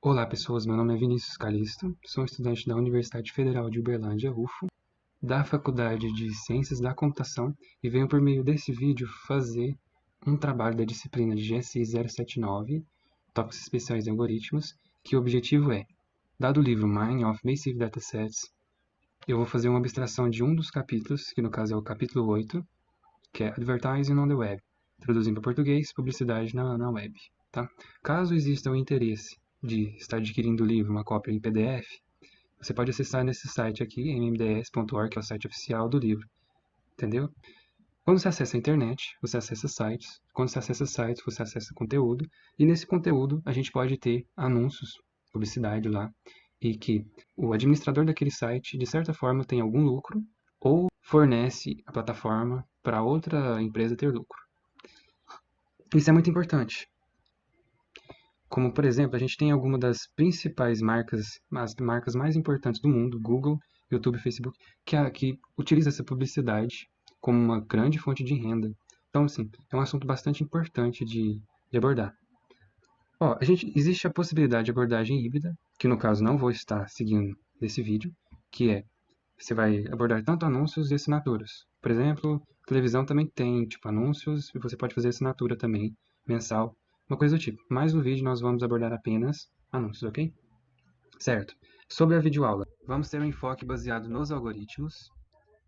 Olá pessoas, meu nome é Vinícius Calisto, sou um estudante da Universidade Federal de Uberlândia, UFO, da Faculdade de Ciências da Computação e venho por meio desse vídeo fazer um trabalho da disciplina de GSI 079, Tópicos Especiais e Algoritmos, que o objetivo é, dado o livro Mining of Massive Datasets, eu vou fazer uma abstração de um dos capítulos, que no caso é o capítulo 8, que é Advertising on the Web, traduzindo para português, publicidade na web. Tá? Caso exista o interesse de estar adquirindo o livro, uma cópia em PDF, você pode acessar nesse site aqui, mmds.org, que é o site oficial do livro, entendeu? Quando você acessa a internet, você acessa sites. Quando você acessa sites, você acessa conteúdo. E nesse conteúdo, a gente pode ter anúncios, publicidade lá, e que o administrador daquele site, de certa forma, tem algum lucro ou fornece a plataforma para outra empresa ter lucro. Isso é muito importante. Como, por exemplo, a gente tem algumas das principais marcas, as marcas mais importantes do mundo, Google, YouTube, Facebook, que utiliza essa publicidade como uma grande fonte de renda. Então, assim, é um assunto bastante importante de abordar. Ó, existe a possibilidade de abordagem híbrida, que no caso não vou estar seguindo nesse vídeo, que é, você vai abordar tanto anúncios e assinaturas. Por exemplo, televisão também tem, tipo, anúncios, e você pode fazer assinatura também, mensal, uma coisa do tipo. Mas no vídeo nós vamos abordar apenas anúncios, ok? Certo. Sobre a videoaula, vamos ter um enfoque baseado nos algoritmos,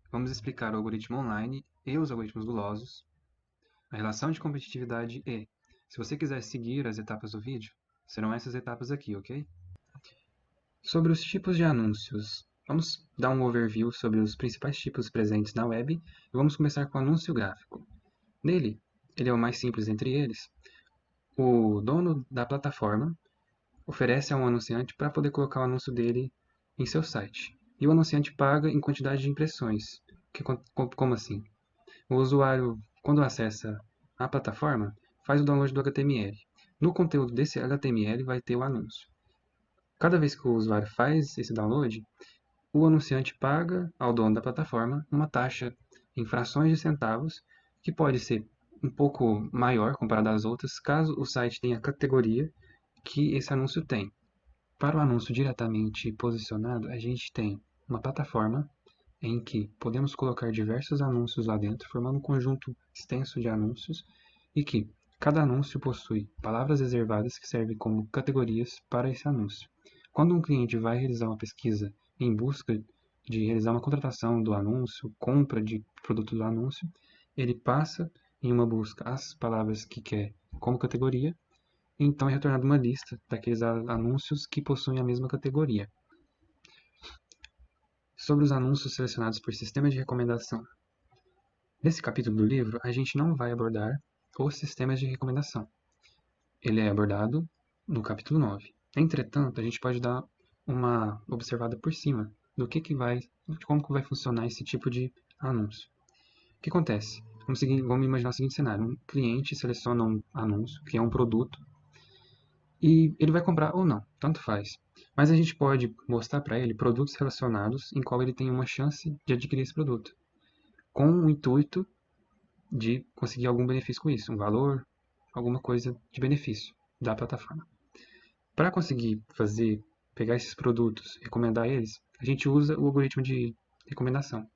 vamos explicar o algoritmo online e os algoritmos gulosos, a relação de competitividade e, se você quiser seguir as etapas do vídeo, serão essas etapas aqui, ok? Sobre os tipos de anúncios, vamos dar um overview sobre os principais tipos presentes na web e vamos começar com o anúncio gráfico. Nele, ele é o mais simples entre eles. O dono da plataforma oferece a um anunciante para poder colocar o anúncio dele em seu site. E o anunciante paga em quantidade de impressões. Como assim? O usuário, quando acessa a plataforma, faz o download do HTML. No conteúdo desse HTML vai ter o anúncio. Cada vez que o usuário faz esse download, o anunciante paga ao dono da plataforma uma taxa em frações de centavos, que pode ser um pouco maior comparada às outras, caso o site tenha a categoria que esse anúncio tem. Para o anúncio diretamente posicionado, a gente tem uma plataforma em que podemos colocar diversos anúncios lá dentro, formando um conjunto extenso de anúncios, e que cada anúncio possui palavras reservadas que servem como categorias para esse anúncio. Quando um cliente vai realizar uma pesquisa em busca de realizar uma contratação do anúncio, compra de produto do anúncio, ele passa em uma busca as palavras que quer como categoria, e então é retornada uma lista daqueles anúncios que possuem a mesma categoria. Sobre os anúncios selecionados por sistema de recomendação. Nesse capítulo do livro, a gente não vai abordar os sistemas de recomendação. Ele é abordado no capítulo 9. Entretanto, a gente pode dar uma observada por cima do de como que vai funcionar esse tipo de anúncio. O que acontece? Vamos imaginar o seguinte cenário. Um cliente seleciona um anúncio, que é um produto, e ele vai comprar ou não, tanto faz. Mas a gente pode mostrar para ele produtos relacionados em qual ele tem uma chance de adquirir esse produto, com o intuito de conseguir algum benefício com isso, um valor, alguma coisa de benefício da plataforma. Para conseguir pegar esses produtos, recomendar eles, a gente usa o algoritmo de recomendação,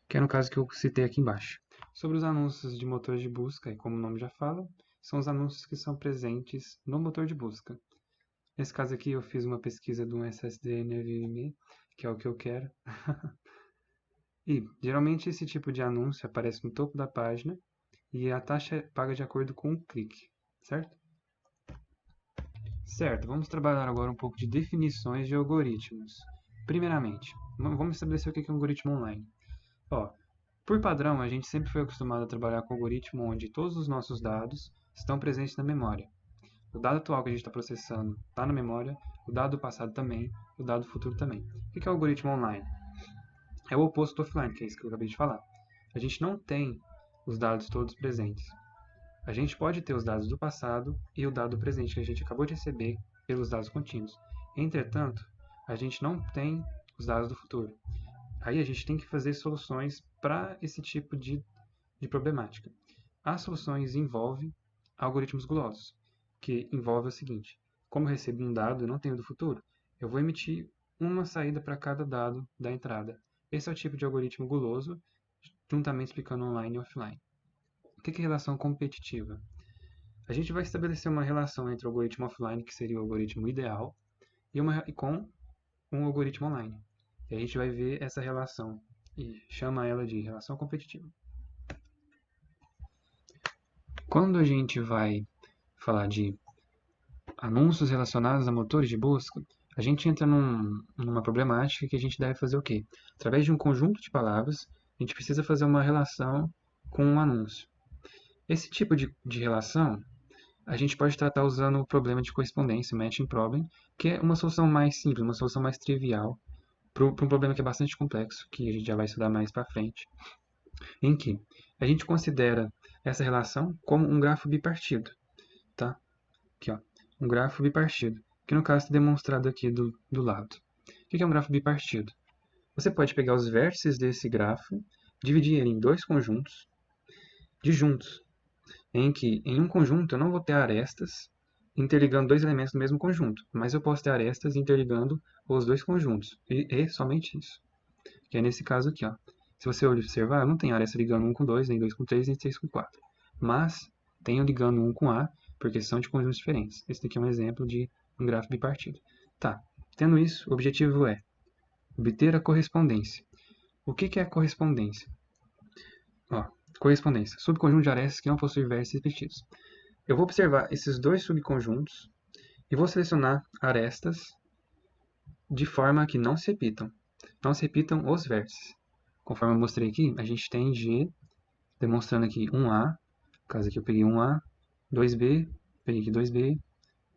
que é no caso que eu citei aqui embaixo. Sobre os anúncios de motores de busca, e como o nome já fala, são os anúncios que são presentes no motor de busca. Nesse caso aqui eu fiz uma pesquisa de um SSD NVMe, que é o que eu quero. E geralmente esse tipo de anúncio aparece no topo da página e a taxa é paga de acordo com o clique, certo? Certo, vamos trabalhar agora um pouco de definições de algoritmos. Primeiramente, vamos estabelecer o que é um algoritmo online. Ó, por padrão, a gente sempre foi acostumado a trabalhar com um algoritmo onde todos os nossos dados estão presentes na memória. O dado atual que a gente está processando está na memória, o dado do passado também, o dado do futuro também. O que é o algoritmo online? É o oposto do offline, que é isso que eu acabei de falar. A gente não tem os dados todos presentes. A gente pode ter os dados do passado e o dado do presente que a gente acabou de receber pelos dados contínuos. Entretanto, a gente não tem os dados do futuro. Aí a gente tem que fazer soluções para esse tipo de problemática. As soluções envolvem algoritmos gulosos, que envolve o seguinte. como eu recebo um dado e não tenho do futuro, eu vou emitir uma saída para cada dado da entrada. Esse é o tipo de algoritmo guloso, juntamente explicando online e offline. O que é relação competitiva? A gente vai estabelecer uma relação entre o algoritmo offline, que seria o algoritmo ideal, e com um algoritmo online. E a gente vai ver essa relação e chama ela de relação competitiva. Quando a gente vai falar de anúncios relacionados a motores de busca, a gente entra numa problemática que a gente deve fazer o quê? Através de um conjunto de palavras, a gente precisa fazer uma relação com um anúncio. Esse tipo de relação a gente pode tratar usando o problema de correspondência, matching problem, que é uma solução mais simples, uma solução mais trivial para um problema que é bastante complexo, que a gente já vai estudar mais para frente, em que a gente considera essa relação como um grafo bipartido, tá? Aqui, ó, um grafo bipartido, que no caso está demonstrado aqui do lado. O que é um grafo bipartido? Você pode pegar os vértices desse grafo, dividir ele em dois conjuntos disjuntos, em que em um conjunto eu não vou ter arestas interligando dois elementos do mesmo conjunto, mas eu posso ter arestas interligando os dois conjuntos, e somente isso. Que é nesse caso aqui, ó. Se você observar, eu não tenho aresta ligando 1 com 2, nem 2 com 3, nem 3 com 4. Mas tenho ligando 1 com A, porque são de conjuntos diferentes. Esse daqui é um exemplo de um gráfico bipartido. Tá, tendo isso, o objetivo é obter a correspondência. O que é a correspondência? Ó, correspondência. Subconjunto de arestas que não possuem vértices repetidos. Eu vou observar esses dois subconjuntos e vou selecionar arestas de forma que não se repitam. Não se repitam os vértices. Conforme eu mostrei aqui, a gente tem G, demonstrando aqui 1A, no caso aqui eu peguei 1A, 2B, peguei aqui 2B,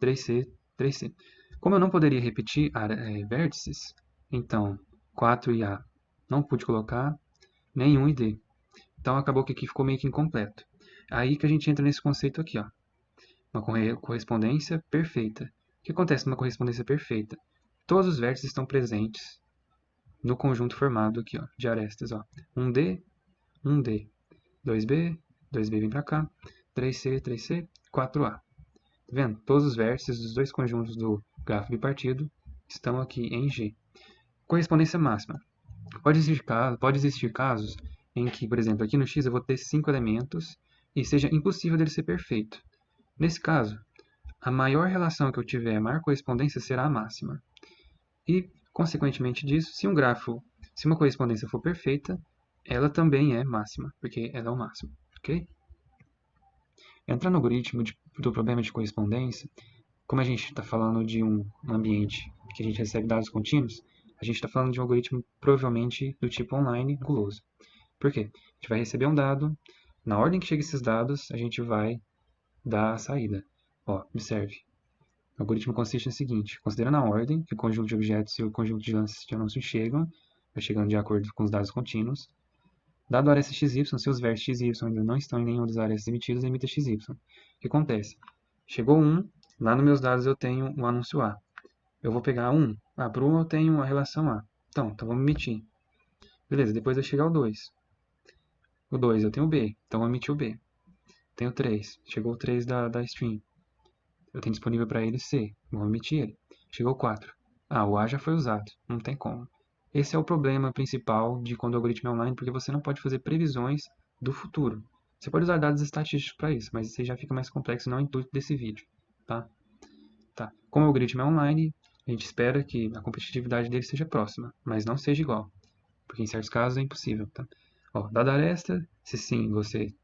3C, 3C. Como eu não poderia repetir vértices, então 4 e A não pude colocar, nem 1 e D. Então acabou que aqui ficou meio que incompleto. Aí que a gente entra nesse conceito aqui, ó, uma correspondência perfeita. O que acontece numa correspondência perfeita? Todos os vértices estão presentes no conjunto formado aqui, ó, de arestas, ó. 1D, 1D, 2B, 2B vem para cá, 3C, 3C, 4A. Tá vendo? Todos os vértices dos dois conjuntos do grafo bipartido estão aqui em G. Correspondência máxima. Pode existir casos em que, por exemplo, aqui no X eu vou ter 5 elementos e seja impossível dele ser perfeito. Nesse caso, a maior relação que eu tiver, a maior correspondência será a máxima. E, consequentemente disso, se uma correspondência for perfeita, ela também é máxima, porque ela é o máximo, ok? Entrar no algoritmo do problema de correspondência, como a gente está falando de um ambiente que a gente recebe dados contínuos, a gente está falando de um algoritmo provavelmente do tipo online guloso. Por quê? A gente vai receber um dado, na ordem que chega esses dados, a gente vai dar a saída. Ó, observe. O algoritmo consiste no seguinte: considerando a ordem que o conjunto de objetos e o conjunto de lances de anúncio chegam, vai chegando de acordo com os dados contínuos. Dado a aresta XY, se os vértices XY ainda não estão em nenhuma das arestas emitidas, emita XY. O que acontece? Chegou 1, lá nos meus dados eu tenho o anúncio A. Eu vou pegar 1. Para o 1 eu tenho a relação A. Então vamos emitir. Beleza, depois vai chegar o 2. O 2 eu tenho o B, então vou emitir o B. Tenho 3. Chegou o 3 da string. Eu tenho disponível para ele C. Vou emitir ele. Chegou o 4. O A já foi usado. Não tem como. Esse é o problema principal de quando o algoritmo é online, porque você não pode fazer previsões do futuro. Você pode usar dados estatísticos para isso, mas isso aí já fica mais complexo, não é o intuito desse vídeo. Tá? Como o algoritmo é online, a gente espera que a competitividade dele seja próxima, mas não seja igual, porque em certos casos é impossível. Tá? Dada a aresta, se sim, você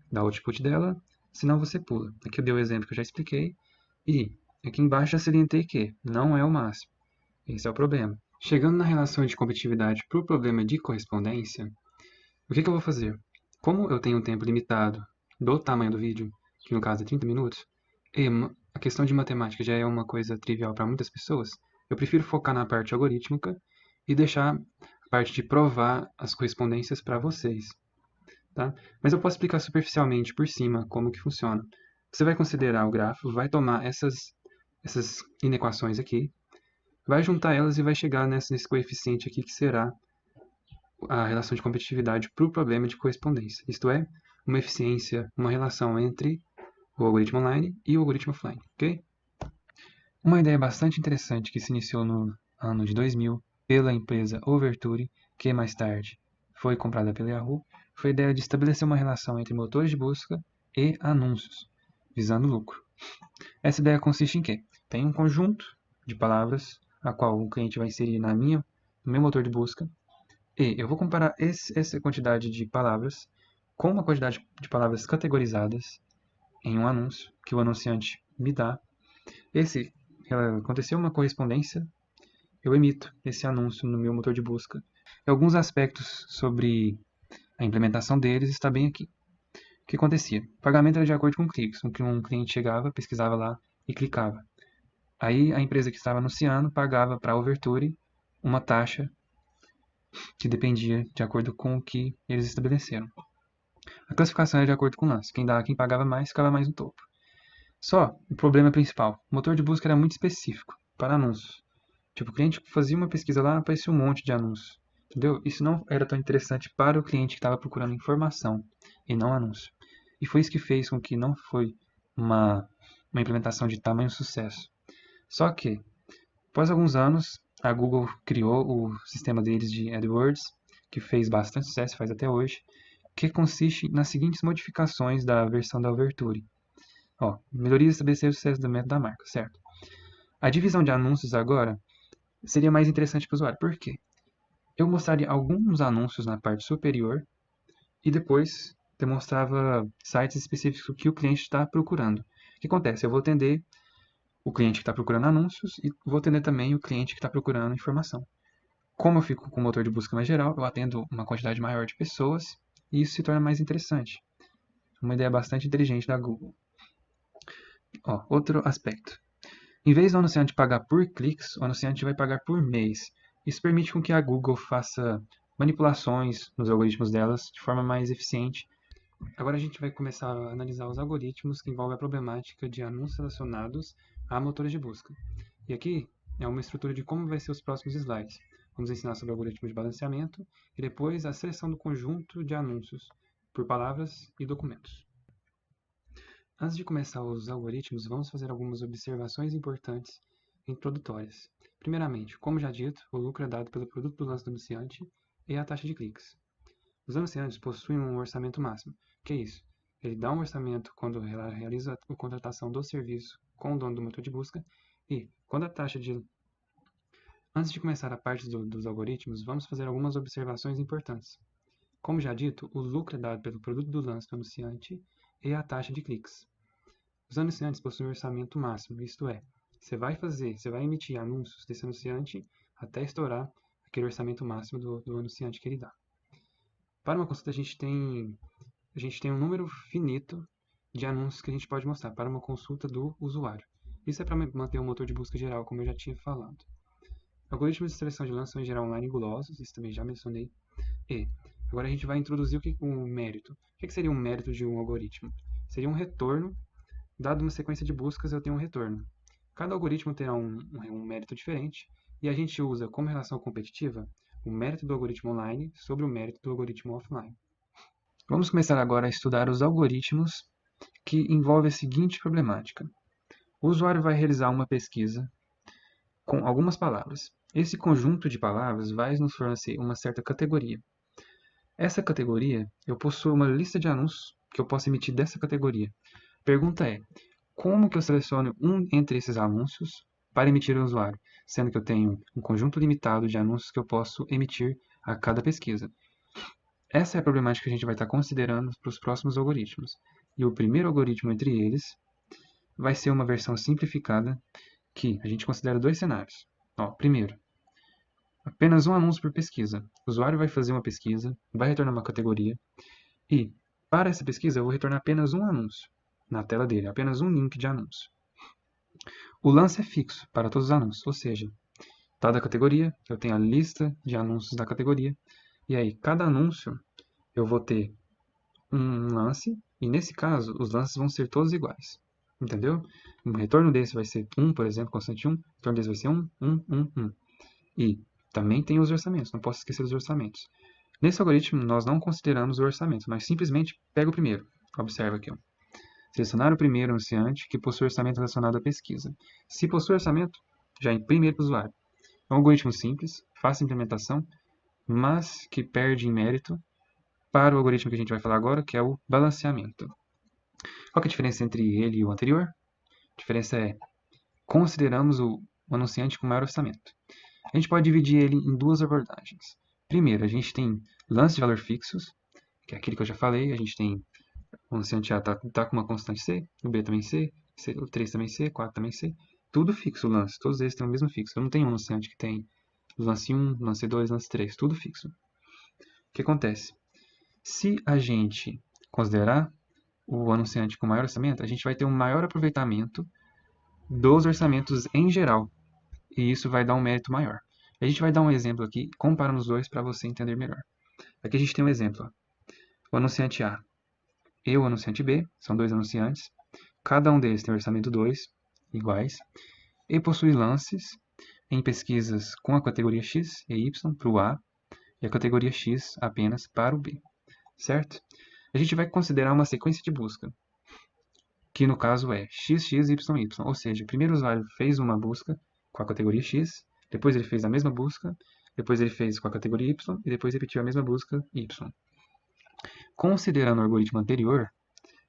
dá o output dela, se não, você pula. Aqui eu dei o exemplo que eu já expliquei, e aqui embaixo já salientei que não é o máximo. Esse é o problema. Chegando na relação de competitividade para o problema de correspondência, o que eu vou fazer? Como eu tenho um tempo limitado do tamanho do vídeo, que no caso é 30 minutos, e a questão de matemática já é uma coisa trivial para muitas pessoas, eu prefiro focar na parte algorítmica e deixar a parte de provar as correspondências para vocês. Tá? Mas eu posso explicar superficialmente por cima como que funciona. Você vai considerar o grafo, vai tomar essas inequações aqui, vai juntar elas e vai chegar nesse coeficiente aqui que será a relação de competitividade para o problema de correspondência. Isto é, uma eficiência, uma relação entre o algoritmo online e o algoritmo offline, ok? Uma ideia bastante interessante que se iniciou no ano de 2000 pela empresa Overture, que mais tarde foi comprada pela Yahoo, foi a ideia de estabelecer uma relação entre motores de busca e anúncios, visando lucro. Essa ideia consiste em quê? Tem um conjunto de palavras a qual o cliente vai inserir no meu motor de busca, e eu vou comparar essa quantidade de palavras com uma quantidade de palavras categorizadas em um anúncio que o anunciante me dá. Se aconteceu uma correspondência, eu emito esse anúncio no meu motor de busca. E alguns aspectos sobre a implementação deles está bem aqui. O que acontecia? O pagamento era de acordo com cliques. Um cliente chegava, pesquisava lá e clicava. Aí a empresa que estava anunciando pagava para a Overture uma taxa que dependia de acordo com o que eles estabeleceram. A classificação era de acordo com o lance. Quem pagava mais ficava mais no topo. Só o problema principal: o motor de busca era muito específico para anúncios. Tipo, o cliente fazia uma pesquisa lá, aparecia um monte de anúncios. Entendeu? Isso não era tão interessante para o cliente que estava procurando informação e não anúncio. E foi isso que fez com que não foi uma implementação de tamanho sucesso. Só que, após alguns anos, a Google criou o sistema deles de AdWords, que fez bastante sucesso, faz até hoje, que consiste nas seguintes modificações da versão da Overture. Melhorias estabelecer o sucesso do método da marca, certo? A divisão de anúncios agora seria mais interessante para o usuário. Por quê? Eu mostraria alguns anúncios na parte superior e depois demonstrava sites específicos que o cliente está procurando. O que acontece? Eu vou atender o cliente que está procurando anúncios e vou atender também o cliente que está procurando informação. Como eu fico com o motor de busca mais geral, eu atendo uma quantidade maior de pessoas e isso se torna mais interessante. Uma ideia bastante inteligente da Google. Outro aspecto. Em vez do anunciante pagar por cliques, o anunciante vai pagar por mês. Isso permite com que a Google faça manipulações nos algoritmos delas de forma mais eficiente. Agora a gente vai começar a analisar os algoritmos que envolvem a problemática de anúncios relacionados a motores de busca. E aqui é uma estrutura de como vai ser os próximos slides. Vamos ensinar sobre o algoritmo de balanceamento e depois a seleção do conjunto de anúncios por palavras e documentos. Antes de começar os algoritmos, vamos fazer algumas observações importantes introdutórias. Primeiramente, como já dito, o lucro é dado pelo produto do lance do anunciante e a taxa de cliques. Os anunciantes possuem um orçamento máximo. O que é isso? Ele dá um orçamento quando realiza a contratação do serviço com o dono do motor de busca e quando a taxa de... Antes de começar a parte dos algoritmos, vamos fazer algumas observações importantes. Como já dito, o lucro é dado pelo produto do lance do anunciante e a taxa de cliques. Os anunciantes possuem um orçamento máximo, isto é, você vai emitir anúncios desse anunciante até estourar aquele orçamento máximo do anunciante que ele dá. Para uma consulta, a gente tem um número finito de anúncios que a gente pode mostrar para uma consulta do usuário. Isso é para manter o motor de busca geral, como eu já tinha falado. Algoritmos de seleção de lance são em geral online gulosos, isso também já mencionei. E agora a gente vai introduzir o mérito. O que seria um mérito de um algoritmo? Seria um retorno. Dado uma sequência de buscas, eu tenho um retorno. Cada algoritmo terá um mérito diferente e a gente usa como relação competitiva o mérito do algoritmo online sobre o mérito do algoritmo offline. Vamos começar agora a estudar os algoritmos que envolvem a seguinte problemática. O usuário vai realizar uma pesquisa com algumas palavras. Esse conjunto de palavras vai nos fornecer uma certa categoria. Essa categoria, eu possuo uma lista de anúncios que eu posso emitir dessa categoria. A pergunta é, como que eu seleciono um entre esses anúncios para emitir ao usuário, sendo que eu tenho um conjunto limitado de anúncios que eu posso emitir a cada pesquisa? Essa é a problemática que a gente vai estar considerando para os próximos algoritmos. E o primeiro algoritmo entre eles vai ser uma versão simplificada que a gente considera dois cenários. Primeiro, apenas um anúncio por pesquisa. O usuário vai fazer uma pesquisa, vai retornar uma categoria e, para essa pesquisa, eu vou retornar apenas um anúncio na tela dele, apenas um link de anúncio. O lance é fixo para todos os anúncios, ou seja, dada a categoria, eu tenho a lista de anúncios da categoria, e aí cada anúncio eu vou ter um lance, e nesse caso os lances vão ser todos iguais. Entendeu? O retorno desse vai ser 1, por exemplo, constante 1, o retorno desse vai ser 1, 1, 1, 1. E também tem os orçamentos, não posso esquecer dos orçamentos. Nesse algoritmo, nós não consideramos o orçamento, mas simplesmente pega o primeiro. Observa aqui. Selecionar o primeiro anunciante que possui orçamento relacionado à pesquisa. Se possui orçamento, já imprime ele para o usuário. É um algoritmo simples, fácil de implementação, mas que perde em mérito para o algoritmo que a gente vai falar agora, que é o balanceamento. Qual que é a diferença entre ele e o anterior? A diferença é, consideramos o anunciante com maior orçamento. A gente pode dividir ele em duas abordagens. Primeiro, a gente tem lance de valor fixos, que é aquele que eu já falei, a gente tem o anunciante A está com uma constante C, o B também C, o 3 também C, 4 também C, tudo fixo o lance, todos eles têm o mesmo fixo. Eu não tenho um anunciante que tem lance 1, lance 2, lance 3, tudo fixo. O que acontece? Se a gente considerar o anunciante com maior orçamento, a gente vai ter um maior aproveitamento dos orçamentos em geral, e isso vai dar um mérito maior. A gente vai dar um exemplo aqui, comparando os dois para você entender melhor. Aqui a gente tem um exemplo. Ó. O anunciante A e o anunciante B, são dois anunciantes. Cada um deles tem orçamento 2, iguais, e possui lances em pesquisas com a categoria X e Y para o A, e a categoria X apenas para o B, certo? A gente vai considerar uma sequência de busca, que no caso é XXYY, ou seja, o primeiro usuário fez uma busca com a categoria X, depois ele fez a mesma busca, depois ele fez com a categoria Y e depois repetiu a mesma busca Y. Considerando o algoritmo anterior,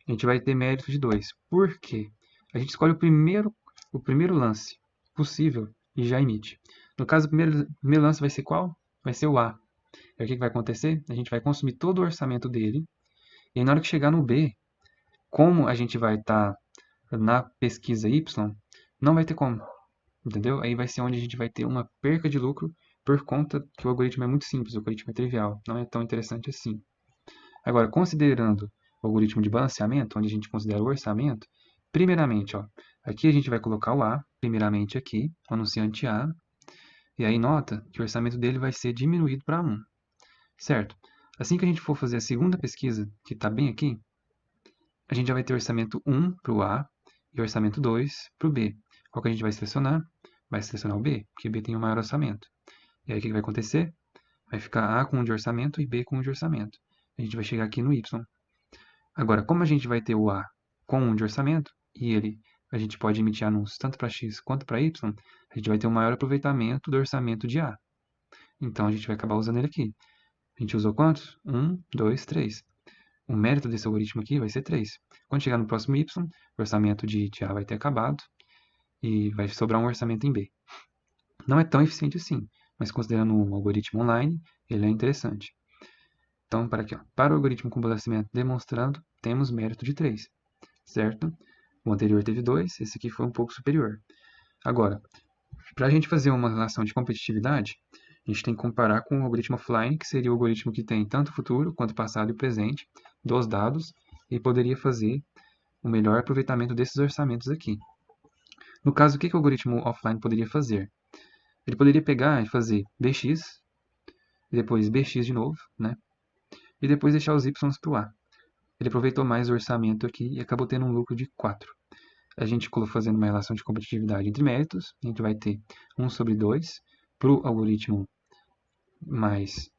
a gente vai ter mérito de 2. Por quê? A gente escolhe o primeiro lance possível e já emite. No caso, o primeiro lance vai ser qual? Vai ser o A. E o que vai acontecer? A gente vai consumir todo o orçamento dele, e aí, na hora que chegar no B, como a gente vai estar na pesquisa Y, não vai ter como, entendeu? Aí vai ser onde a gente vai ter uma perca de lucro por conta que o algoritmo é muito simples, o algoritmo é trivial, não é tão interessante assim. Agora, considerando o algoritmo de balanceamento, onde a gente considera o orçamento, primeiramente, ó, aqui a gente vai colocar o A, primeiramente aqui, o anunciante A, e aí nota que o orçamento dele vai ser diminuído para 1, certo? Assim que a gente for fazer a segunda pesquisa, que está bem aqui, a gente já vai ter orçamento 1 para o A e orçamento 2 para o B. Qual que a gente vai selecionar? Vai selecionar o B, porque B tem o maior orçamento. E aí o que vai acontecer? Vai ficar A com 1 de orçamento e B com 1 de orçamento. A gente vai chegar aqui no Y. Agora, como a gente vai ter o A com 1 de orçamento, e a gente pode emitir anúncios tanto para X quanto para Y, a gente vai ter um maior aproveitamento do orçamento de A. Então, a gente vai acabar usando ele aqui. A gente usou quantos? 1, 2, 3. O mérito desse algoritmo aqui vai ser 3. Quando chegar no próximo Y, o orçamento de A vai ter acabado e vai sobrar um orçamento em B. Não é tão eficiente assim, mas considerando um algoritmo online, ele é interessante. Então, para aqui, ó, para o algoritmo com balanceamento demonstrando, temos mérito de 3, certo? O anterior teve 2, esse aqui foi um pouco superior. Agora, para a gente fazer uma relação de competitividade, a gente tem que comparar com o algoritmo offline, que seria o algoritmo que tem tanto o futuro quanto o passado e o presente dos dados e poderia fazer o melhor aproveitamento desses orçamentos aqui. No caso, o que o algoritmo offline poderia fazer? Ele poderia pegar e fazer bx, e depois bx de novo, né? E depois deixar os y's para o a. Ele aproveitou mais o orçamento aqui e acabou tendo um lucro de 4. A gente fazendo uma relação de competitividade entre méritos, a gente vai ter 1 sobre 2 para o algoritmo mais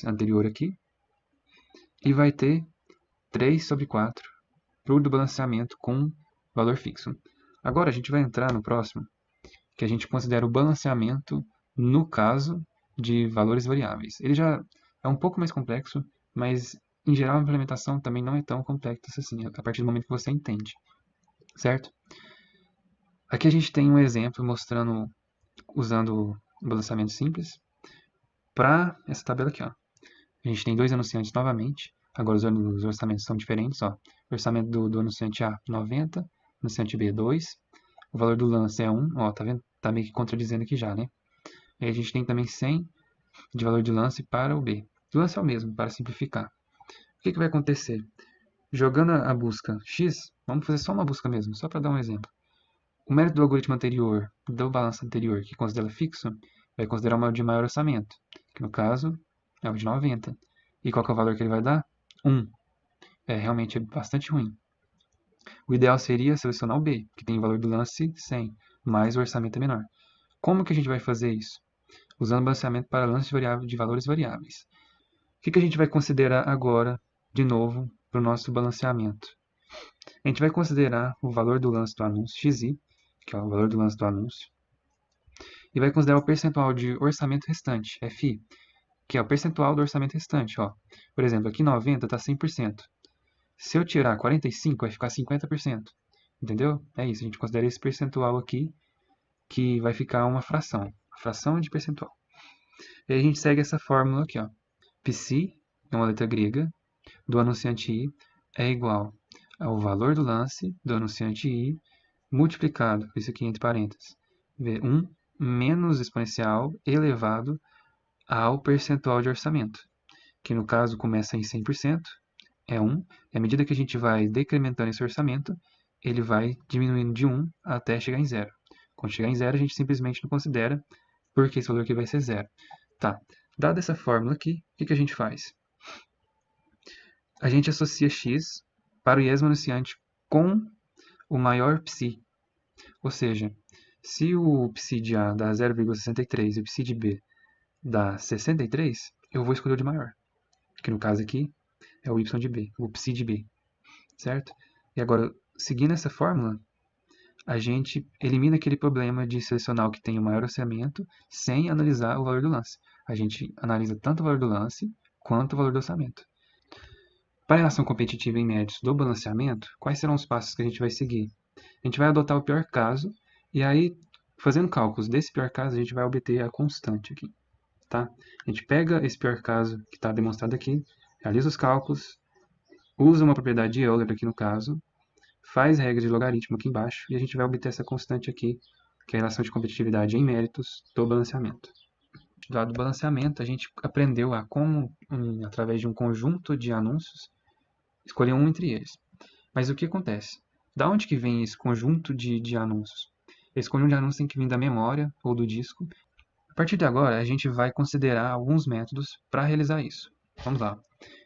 anterior aqui, e vai ter 3 sobre 4 para o do balanceamento com valor fixo. Agora a gente vai entrar no próximo, que a gente considera o balanceamento no caso de valores variáveis. Ele já é um pouco mais complexo, mas em geral a implementação também não é tão complexa assim, a partir do momento que você entende, certo? Aqui a gente tem um exemplo mostrando, usando o balanceamento simples, para essa tabela aqui, ó. A gente tem dois anunciantes novamente, agora os orçamentos são diferentes, ó. O orçamento do anunciante A, 90, anunciante B, 2, o valor do lance é 1, ó, tá vendo? Tá meio que contradizendo aqui já, né? E a gente tem também 100 de valor de lance para o B. O lance é o mesmo, para simplificar. O que vai acontecer? Jogando a busca X, vamos fazer só uma busca mesmo, só para dar um exemplo. O mérito do algoritmo anterior, do balanço anterior, que considera fixo, vai considerar o de maior orçamento, que no caso é o de 90. E qual que é o valor que ele vai dar? 1. Realmente bastante ruim. O ideal seria selecionar o B, que tem o valor do lance 100, mas o orçamento é menor. Como que a gente vai fazer isso? Usando balanceamento para lance de valores variáveis. O que a gente vai considerar agora, de novo, para o nosso balanceamento? A gente vai considerar o valor do lance do anúncio, XI, que é o valor do lance do anúncio, e vai considerar o percentual de orçamento restante, FI, que é o percentual do orçamento restante. Ó. Por exemplo, aqui 90 está 100%. Se eu tirar 45, vai ficar 50%. Entendeu? É isso, a gente considera esse percentual aqui, que vai ficar uma fração de percentual. E aí a gente segue essa fórmula aqui, ó. Psi, é uma letra grega, do anunciante I é igual ao valor do lance do anunciante I multiplicado, isso aqui entre parênteses, V1 menos exponencial elevado ao percentual de orçamento, que no caso começa em 100%, é 1, e à medida que a gente vai decrementando esse orçamento, ele vai diminuindo de 1 até chegar em 0. Quando chegar em 0, a gente simplesmente não considera, porque esse valor aqui vai ser 0. Tá, dada essa fórmula aqui, o que a gente faz? A gente associa x para o iesmo anunciante com o maior psi. Ou seja, se o psi de A dá 0,63 e o psi de B dá 63, eu vou escolher o de maior. Que no caso aqui é o y de B, o psi de B. Certo? E agora, seguindo essa fórmula, a gente elimina aquele problema de selecionar o que tem o maior orçamento sem analisar o valor do lance. A gente analisa tanto o valor do lance quanto o valor do orçamento. Para a relação competitiva em médios do balanceamento, quais serão os passos que a gente vai seguir? A gente vai adotar o pior caso e aí, fazendo cálculos desse pior caso, a gente vai obter a constante aqui. Tá? A gente pega esse pior caso que está demonstrado aqui, realiza os cálculos, usa uma propriedade de Euler aqui no caso, faz regra de logaritmo aqui embaixo e a gente vai obter essa constante aqui, que é a relação de competitividade em méritos do balanceamento. Do lado do balanceamento, a gente aprendeu a como, através de um conjunto de anúncios, escolher um entre eles. Mas o que acontece? Da onde que vem esse conjunto de anúncios? Esse conjunto de anúncios tem que vir da memória ou do disco. A partir de agora, a gente vai considerar alguns métodos para realizar isso. Vamos lá.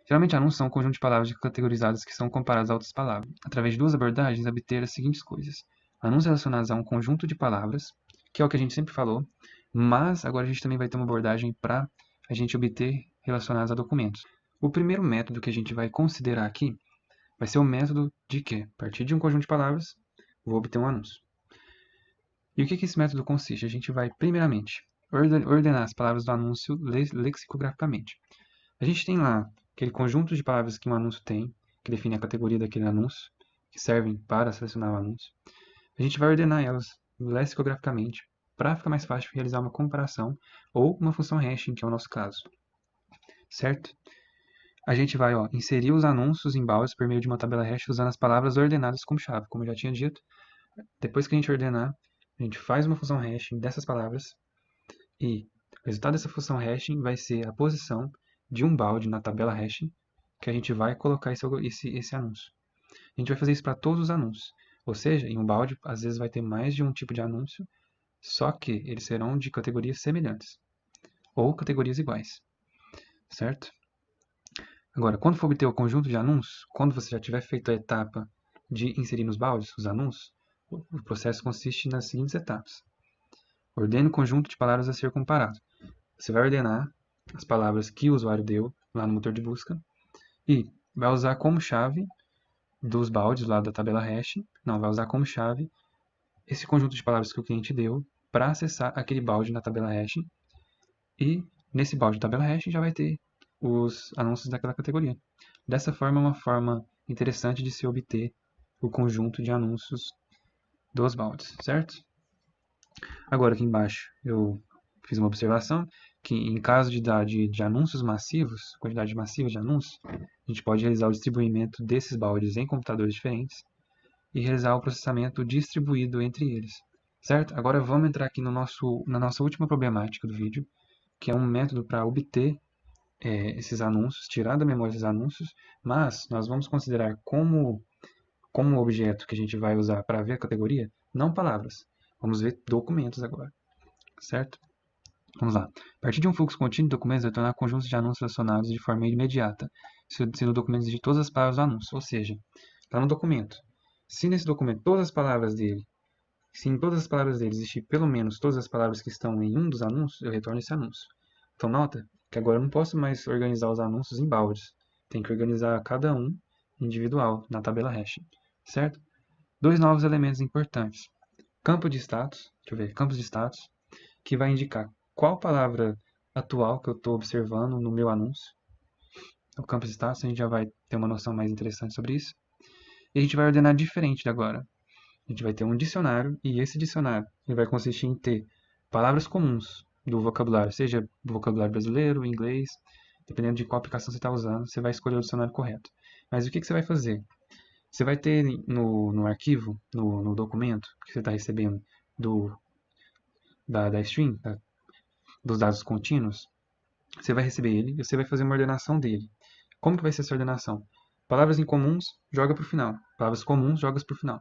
Geralmente, anúncios são um conjunto de palavras categorizadas que são comparadas a outras palavras. Através de duas abordagens, obter as seguintes coisas. Anúncios relacionados a um conjunto de palavras, que é o que a gente sempre falou, mas agora a gente também vai ter uma abordagem para a gente obter relacionados a documentos. O primeiro método que a gente vai considerar aqui vai ser o método de que, a partir de um conjunto de palavras, vou obter um anúncio. E o que esse método consiste? A gente vai, primeiramente, ordenar as palavras do anúncio lexicograficamente. A gente tem lá aquele conjunto de palavras que um anúncio tem, que define a categoria daquele anúncio, que servem para selecionar o anúncio. A gente vai ordenar elas lexicograficamente para ficar mais fácil de realizar uma comparação ou uma função hashing, que é o nosso caso. Certo? A gente vai inserir os anúncios em baldes por meio de uma tabela hash usando as palavras ordenadas como chave, como eu já tinha dito. Depois que a gente ordenar, a gente faz uma função hashing dessas palavras e o resultado dessa função hashing vai ser a posição de um balde na tabela hashing que a gente vai colocar esse anúncio. A gente vai fazer isso para todos os anúncios. Ou seja, em um balde, às vezes vai ter mais de um tipo de anúncio, só que eles serão de categorias semelhantes ou categorias iguais. Certo? Agora, quando for obter o conjunto de anúncios, quando você já tiver feito a etapa de inserir nos baldes os anúncios, o processo consiste nas seguintes etapas. Ordene o conjunto de palavras a ser comparado. Você vai ordenar as palavras que o usuário deu lá no motor de busca e vai usar como chave dos baldes lá da tabela hash, vai usar como chave esse conjunto de palavras que o cliente deu para acessar aquele balde na tabela hash e nesse balde da tabela hash já vai ter os anúncios daquela categoria. Dessa forma, é uma forma interessante de se obter o conjunto de anúncios dos baldes, certo? Agora aqui embaixo eu fiz uma observação que em caso de anúncios massivos, quantidade massiva de anúncios, a gente pode realizar o distribuimento desses baldes em computadores diferentes e realizar o processamento distribuído entre eles, certo? Agora vamos entrar aqui na nossa última problemática do vídeo, que é um método para obter esses anúncios, tirar da memória esses anúncios, mas nós vamos considerar como objeto que a gente vai usar para ver a categoria, não palavras. Vamos ver documentos agora, certo? Vamos lá. A partir de um fluxo contínuo de documentos, vai tornar conjuntos de anúncios relacionados de forma imediata, se no documento exigir todas as palavras do anúncio. Ou seja, está no documento. Se nesse documento todas as palavras dele, se em todas as palavras dele existir pelo menos todas as palavras que estão em um dos anúncios, eu retorno esse anúncio. Então nota que agora eu não posso mais organizar os anúncios em baldes. Tem que organizar cada um individual na tabela hash. certo? Dois novos elementos importantes. Campo de status, deixa eu ver, campos de status, que vai indicar qual palavra atual que eu estou observando no meu anúncio. O campo de status, a gente já vai ter uma noção mais interessante sobre isso. E a gente vai ordenar diferente de agora. A gente vai ter um dicionário, e esse dicionário ele vai consistir em ter palavras comuns do vocabulário, seja do vocabulário brasileiro, inglês, dependendo de qual aplicação você está usando, você vai escolher o dicionário correto. Mas o que você vai fazer? Você vai ter no arquivo, no documento que você está recebendo da string, dos dados contínuos, você vai receber ele e você vai fazer uma ordenação dele. Como que vai ser essa ordenação? Palavras incomuns, joga para o final. Palavras comuns, joga para o final.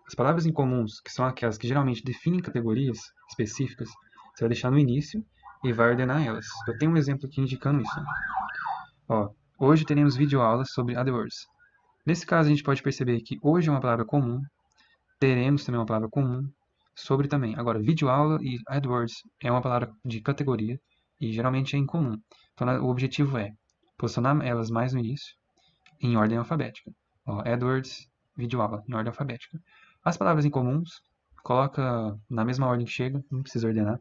As palavras incomuns, que são aquelas que geralmente definem categorias específicas, você vai deixar no início e vai ordenar elas. Eu tenho um exemplo aqui indicando isso. Ó, hoje teremos videoaulas sobre AdWords. Nesse caso, a gente pode perceber que hoje é uma palavra comum, teremos também uma palavra comum, sobre também. Agora, videoaula e AdWords é uma palavra de categoria e geralmente é incomum. Então, o objetivo é posicionar elas mais no início, em ordem alfabética. Ó, AdWords, videoaula, em ordem alfabética. As palavras incomuns, coloca na mesma ordem que chega, não precisa ordenar,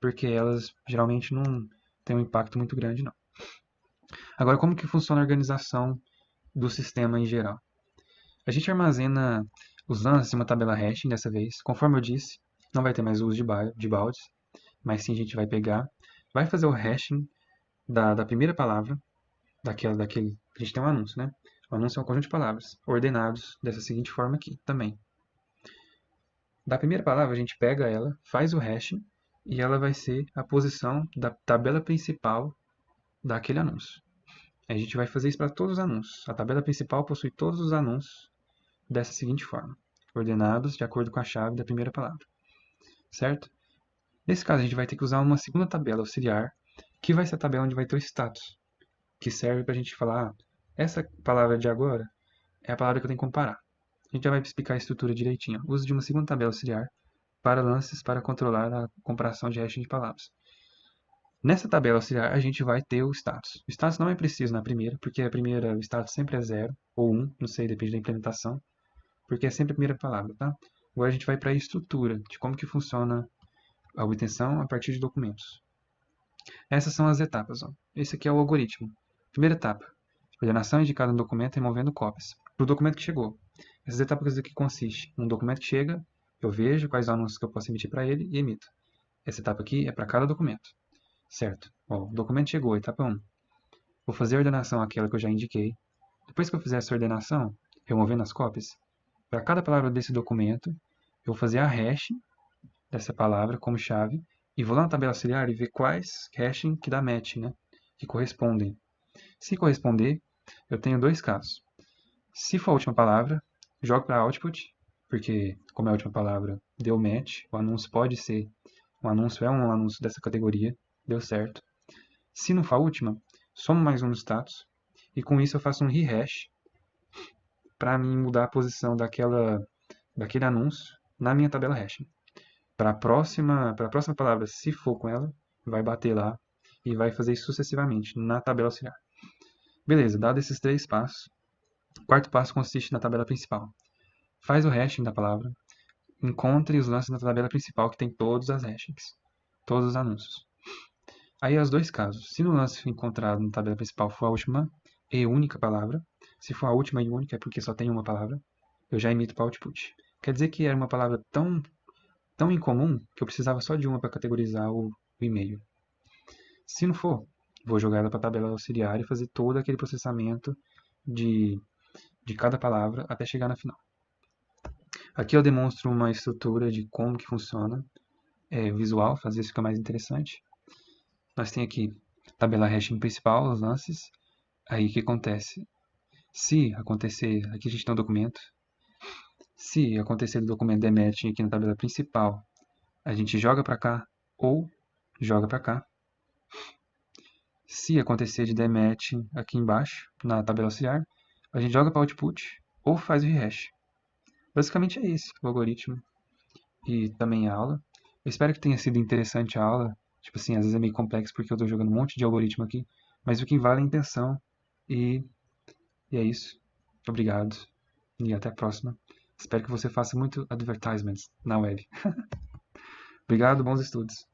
porque elas geralmente não têm um impacto muito grande, não. Agora, como que funciona a organização do sistema em geral? A gente armazena os lances em uma tabela hashing dessa vez. Conforme eu disse, não vai ter mais uso de baldes, mas sim a gente vai pegar, vai fazer o hashing da primeira palavra, daquele. A gente tem um anúncio, né? O anúncio é um conjunto de palavras, ordenados dessa seguinte forma aqui também. Da primeira palavra, a gente pega ela, faz o hashing, e ela vai ser a posição da tabela principal daquele anúncio. A gente vai fazer isso para todos os anúncios. A tabela principal possui todos os anúncios dessa seguinte forma, ordenados de acordo com a chave da primeira palavra, certo? Nesse caso, a gente vai ter que usar uma segunda tabela auxiliar, que vai ser a tabela onde vai ter o status, que serve para a gente falar, essa palavra de agora é a palavra que eu tenho que comparar. A gente já vai explicar a estrutura direitinho. Uso de uma segunda tabela auxiliar para lances para controlar a comparação de hashing de palavras. Nessa tabela auxiliar, a gente vai ter o status. O status não é preciso na primeira, porque a primeira, o status sempre é 0 ou 1, não sei, depende da implementação, porque é sempre a primeira palavra, tá? Agora a gente vai para a estrutura, de como que funciona a obtenção a partir de documentos. Essas são as etapas. Ó. Esse aqui é o algoritmo. Primeira etapa, ordenação indicada no documento removendo cópias. Para o documento que chegou. Essas etapas aqui consistem um documento que chega, eu vejo quais anúncios que eu posso emitir para ele e emito. Essa etapa aqui é para cada documento. Certo? Ó, o documento chegou, etapa 1. Vou fazer a ordenação àquela que eu já indiquei. Depois que eu fizer essa ordenação, removendo as cópias, para cada palavra desse documento, eu vou fazer a hash dessa palavra como chave e vou lá na tabela auxiliar e ver quais hashing que dá match, né? Que correspondem. Se corresponder, eu tenho dois casos. Se for a última palavra, jogo para output, porque como é a última palavra, deu match. O anúncio pode ser, um anúncio dessa categoria, deu certo. Se não for a última, somo mais um no status e com isso eu faço um rehash para mim mudar a posição daquele anúncio na minha tabela hashing. Para a próxima palavra, se for com ela, vai bater lá e vai fazer isso sucessivamente na tabela auxiliar. Beleza, dado esses três passos, o quarto passo consiste na tabela principal. Faz o hashing da palavra, encontre os lances na tabela principal que tem todas as hashings, todos os anúncios. Aí há os dois casos. Se no lance encontrado na tabela principal for a última e única palavra, se for a última e única é porque só tem uma palavra, eu já emito para output. Quer dizer que era uma palavra tão incomum que eu precisava só de uma para categorizar o e-mail. Se não for, vou jogar ela para a tabela auxiliar e fazer todo aquele processamento de cada palavra até chegar na final. Aqui eu demonstro uma estrutura de como que funciona visual, fazer isso ficar mais interessante. Nós temos aqui tabela hashing principal, os lances. Aí o que acontece? Se acontecer, aqui a gente tem um documento. Se acontecer do documento der match aqui na tabela principal, a gente joga para cá ou joga para cá. Se acontecer de der match aqui embaixo, na tabela auxiliar, a gente joga para output ou faz o rehash. Basicamente é esse o algoritmo e também a aula. Eu espero que tenha sido interessante a aula. Tipo assim, às vezes é meio complexo porque eu estou jogando um monte de algoritmo aqui, mas o que vale é a intenção. E é isso. Obrigado. e até a próxima. Espero que você faça muito advertisements na web. Obrigado, bons estudos.